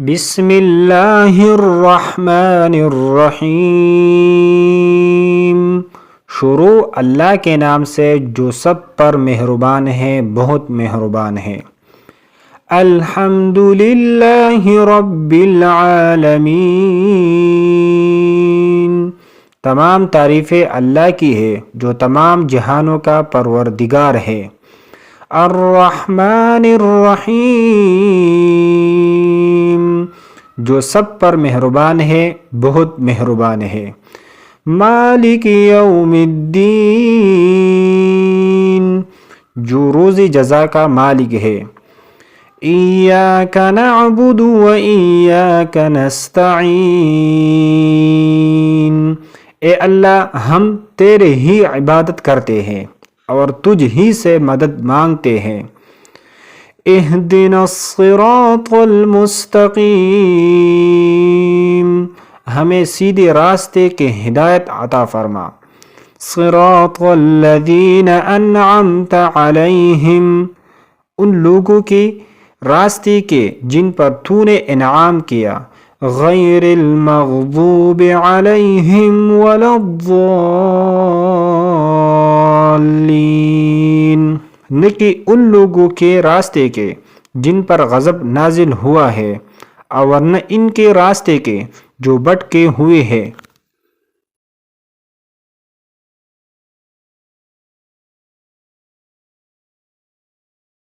بسم اللہ الرحمن الرحیم۔ شروع اللہ کے نام سے جو سب پر مہربان ہے، بہت مہربان ہے۔ الحمد للہ رب العالمین۔ تمام تعریفیں اللہ کی ہے جو تمام جہانوں کا پروردگار ہے۔ الرحمن الرحیم، جو سب پر مہربان ہے، بہت مہربان ہے۔ مالک یوم الدین، جو روز جزا کا مالک ہے۔ ایاک نعبد و ایاک نستعین، اے اللہ ہم تیرے ہی عبادت کرتے ہیں اور تجھ ہی سے مدد مانگتے ہیں۔ اہدنا الصراط المستقیم، ہمیں سیدھے راستے کے ہدایت عطا فرما۔ صراط الذین انعمت علیہم، ان لوگوں کے راستے کے جن پر تو نے انعام کیا۔ غیر المغضوب علیہم ولا الضالین، نہ کہ ان لوگوں کے راستے کے جن پر غضب نازل ہوا ہے، اور نہ ان کے راستے کے جو بھٹکے ہوئے ہیں۔